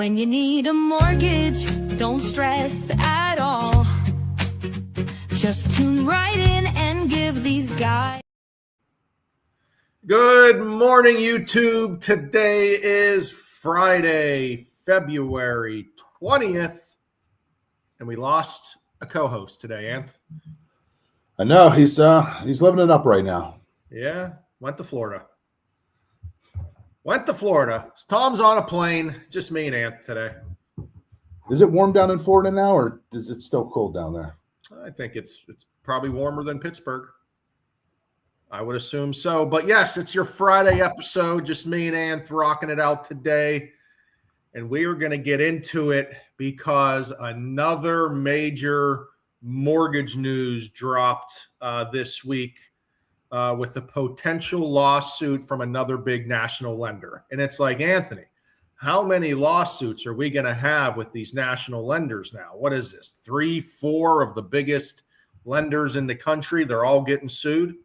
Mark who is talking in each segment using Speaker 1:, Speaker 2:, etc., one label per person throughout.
Speaker 1: When you need a mortgage, don't stress at all. Just tune right in and give these guys.
Speaker 2: Good morning, YouTube. Today is Friday, February 20th, and we lost a co-host today, Anth.
Speaker 3: I know he's living it up right now.
Speaker 2: Yeah, went to Florida. Tom's on a plane, just me and Anth today.
Speaker 3: Is it warm down in Florida now, or is it still cold down there?
Speaker 2: I think it's probably warmer than Pittsburgh. I would assume so. But yes, it's your Friday episode, just me and Anth rocking it out today. And we are going to get into it because another major mortgage news dropped this week with a potential lawsuit from another big national lender. And it's like, Anthony, how many lawsuits are we going to have with these national lenders now? What is this? 3, 4 of the biggest lenders in the country? They're all getting sued.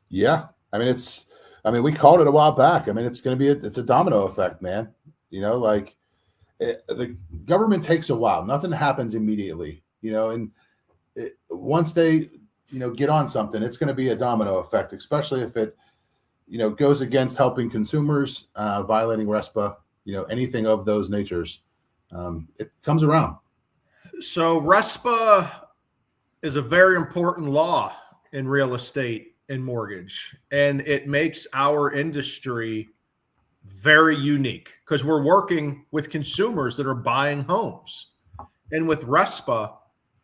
Speaker 3: Yeah. I mean, we called it a while back. I mean, it's going to be it's a domino effect, man. You know, like the government takes a while. Nothing happens immediately, and once they, get on something, it's going to be a domino effect, especially if it, goes against helping consumers, violating RESPA, anything of those natures. It comes around.
Speaker 2: So RESPA is a very important law in real estate and mortgage, and it makes our industry very unique because we're working with consumers that are buying homes. And with RESPA,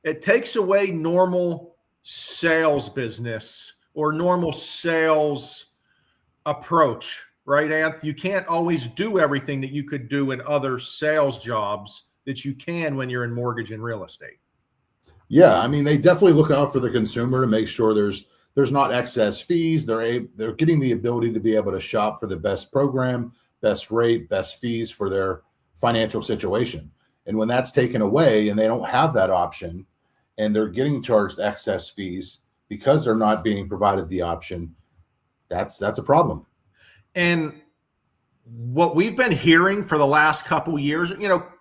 Speaker 2: it takes away normal sales business or normal sales approach, right, Anth? You can't always do everything that you could do in other sales jobs that you can when you're in mortgage and real estate.
Speaker 3: Yeah, I mean, they definitely look out for the consumer to make sure there's not excess fees. They're getting the ability to be able to shop for the best program, best rate, best fees for their financial situation. And when that's taken away and they don't have that option and they're getting charged excess fees because they're not being provided the option, that's a problem.
Speaker 2: And what we've been hearing for the last couple years,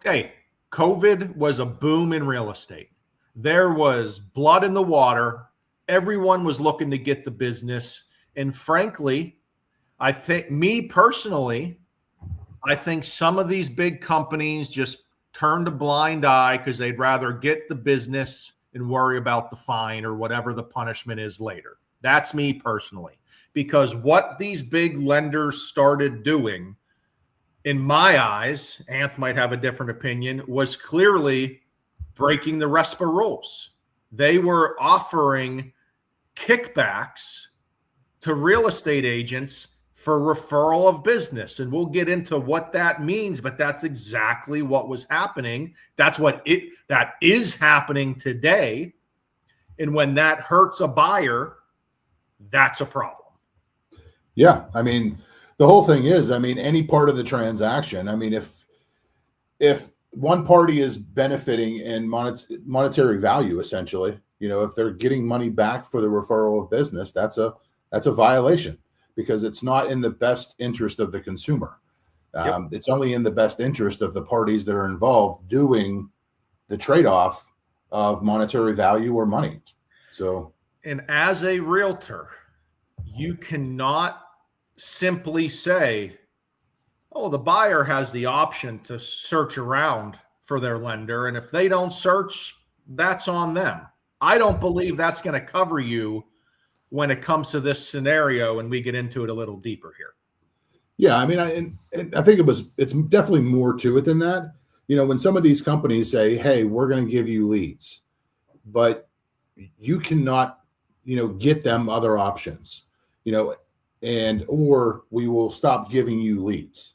Speaker 2: hey, COVID was a boom in real estate. There was blood in the water. Everyone was looking to get the business. And frankly, I think some of these big companies just turned a blind eye because they'd rather get the business and worry about the fine or whatever the punishment is later. That's me personally. Because what these big lenders started doing, in my eyes, Anth might have a different opinion, was clearly breaking the RESPA rules. They were offering kickbacks to real estate agents for referral of business. And we'll get into what that means, but that's exactly what was happening. That is happening today. And when that hurts a buyer, that's a problem.
Speaker 3: Yeah. I mean, the whole thing is, any part of the transaction, if one party is benefiting in monetary value, essentially, if they're getting money back for the referral of business, that's a violation because it's not in the best interest of the consumer.
Speaker 2: Yep.
Speaker 3: It's only in the best interest of the parties that are involved doing the trade-off of monetary value or money. So,
Speaker 2: and as a realtor, you cannot simply say, oh, the buyer has the option to search around for their lender. And if they don't search, that's on them. I don't believe that's going to cover you when it comes to this scenario, and we get into it a little deeper here.
Speaker 3: Yeah, I think it's definitely more to it than that. When some of these companies say, hey, we're going to give you leads, but you cannot, get them other options, or we will stop giving you leads.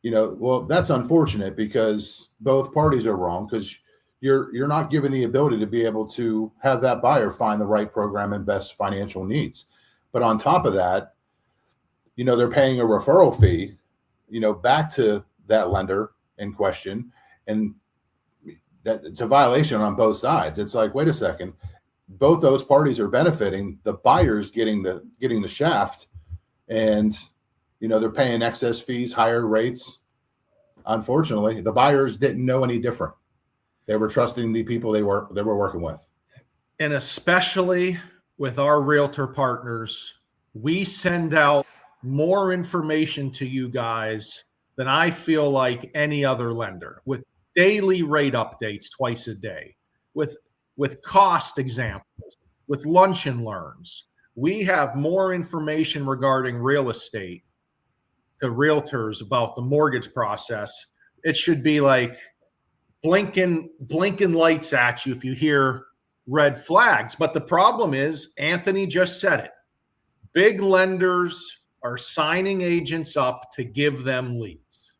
Speaker 3: Well, that's unfortunate because both parties are wrong because you're not given the ability to be able to have that buyer find the right program and best financial needs. But on top of that, they're paying a referral fee, back to that lender in question. And that it's a violation on both sides. It's like, wait a second, both those parties are benefiting. The buyer's getting the shaft, and they're paying excess fees, higher rates. unfortunately, the buyers didn't know any different. They were trusting the people they were working with.
Speaker 2: And especially with our realtor partners, we send out more information to you guys than I feel like any other lender, with daily rate updates twice a day, with cost examples, with lunch and learns. We have more information regarding real estate to realtors about the mortgage process. It should be like blinking lights at you if you hear red flags. But the problem is, Anthony just said it. Big lenders are signing agents up to give them leads.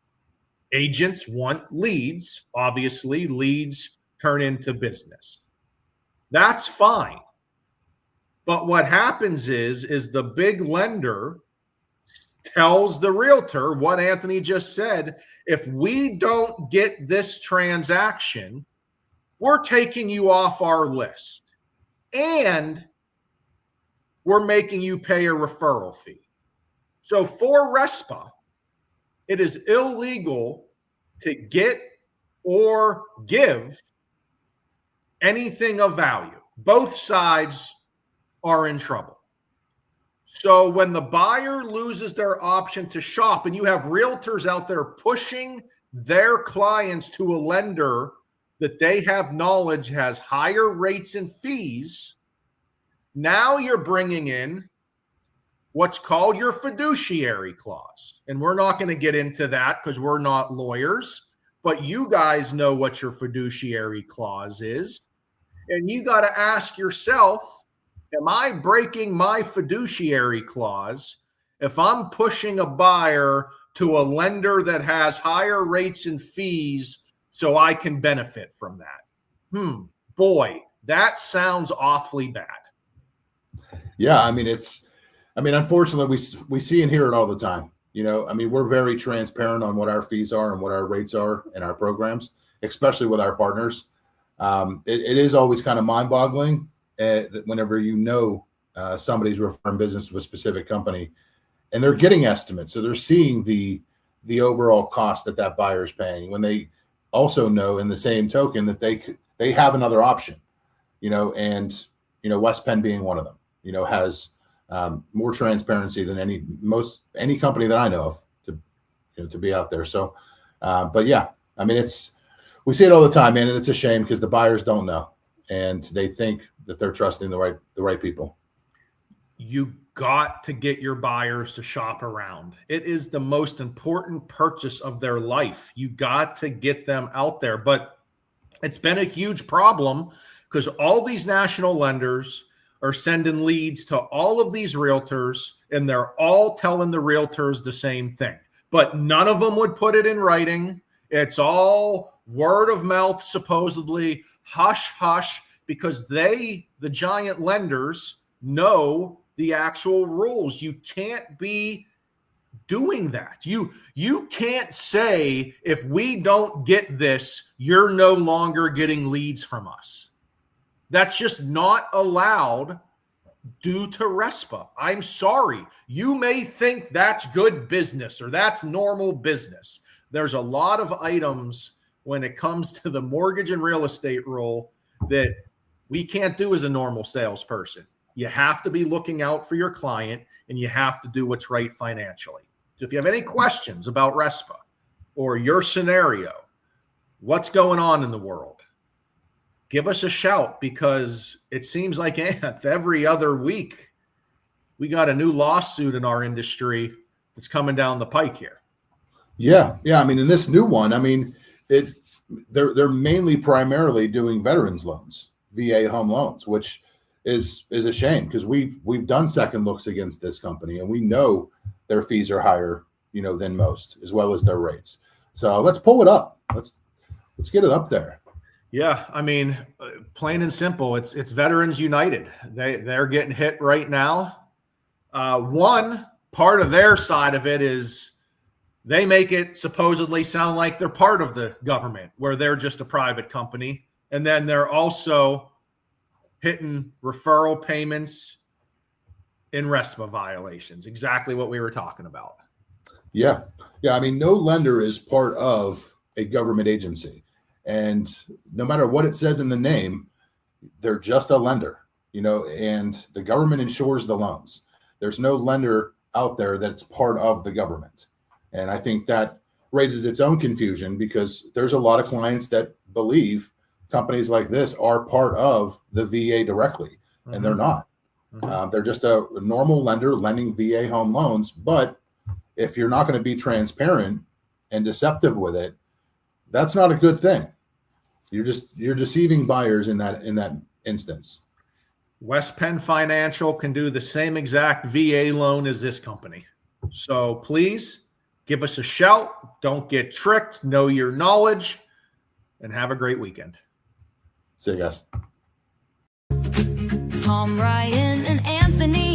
Speaker 2: Agents want leads. Obviously, leads turn into business. That's fine. But what happens is the big lender tells the realtor what Anthony just said. If we don't get this transaction, we're taking you off our list. And we're making you pay a referral fee. So for RESPA, it is illegal to get or give anything of value. Both sides are in trouble. So when the buyer loses their option to shop, and you have realtors out there pushing their clients to a lender that they have knowledge has higher rates and fees, now you're bringing in what's called your fiduciary clause. And we're not going to get into that because we're not lawyers, but you guys know what your fiduciary clause is. And you got to ask yourself, am I breaking my fiduciary clause if I'm pushing a buyer to a lender that has higher rates and fees so I can benefit from that? Boy, that sounds awfully bad.
Speaker 3: Yeah, I mean, unfortunately, we see and hear it all the time. We're very transparent on what our fees are and what our rates are in our programs, especially with our partners. It is always kind of mind-boggling whenever somebody's referring business to a specific company, and they're getting estimates, so they're seeing the overall cost that buyer is paying. When they also know, in the same token, that they have another option, and West Penn being one of them, has more transparency than any company that I know of to be out there. So, but yeah, we see it all the time, man, and it's a shame because the buyers don't know, and they think that they're trusting the right people.
Speaker 2: You got to get your buyers to shop around. It is the most important purchase of their life. You got to get them out there. But it's been a huge problem because all these national lenders are sending leads to all of these realtors, and they're all telling the realtors the same thing. But none of them would put it in writing. It's all word of mouth, supposedly, hush, hush, because the giant lenders, know the actual rules. You can't be doing that. You can't say, if we don't get this, you're no longer getting leads from us. That's just not allowed due to RESPA. I'm sorry. You may think that's good business or that's normal business. There's a lot of items when it comes to the mortgage and real estate rule that we can't do as a normal salesperson. You have to be looking out for your client, and you have to do what's right financially. So if you have any questions about RESPA or your scenario, what's going on in the world, give us a shout, because it seems like every other week we got a new lawsuit in our industry that's coming down the pike here.
Speaker 3: Yeah. In this new one, they're primarily doing veterans loans, VA home loans, which is a shame because we've done second looks against this company, and we know their fees are higher, than most, as well as their rates. So let's pull it up. Let's get it up there.
Speaker 2: Yeah, plain and simple, it's Veterans United. They're getting hit right now. One part of their side of it is they make it supposedly sound like they're part of the government, where they're just a private company. And then they're also hitting referral payments in RESPA violations. Exactly what we were talking about.
Speaker 3: Yeah. Yeah. I mean, no lender is part of a government agency. And no matter what it says in the name, they're just a lender, and the government insures the loans. There's no lender out there that's part of the government. And I think that raises its own confusion because there's a lot of clients that believe companies like this are part of the VA directly, and they're not. They're just a normal lender lending VA home loans. But if you're not going to be transparent and deceptive with it, that's not a good thing. You're deceiving buyers in that instance.
Speaker 2: West Penn Financial can do the same exact VA loan as this company. So please give us a shout. Don't get tricked. Know your knowledge, and have a great weekend.
Speaker 3: See you guys.
Speaker 1: Tom, Ryan, and Anthony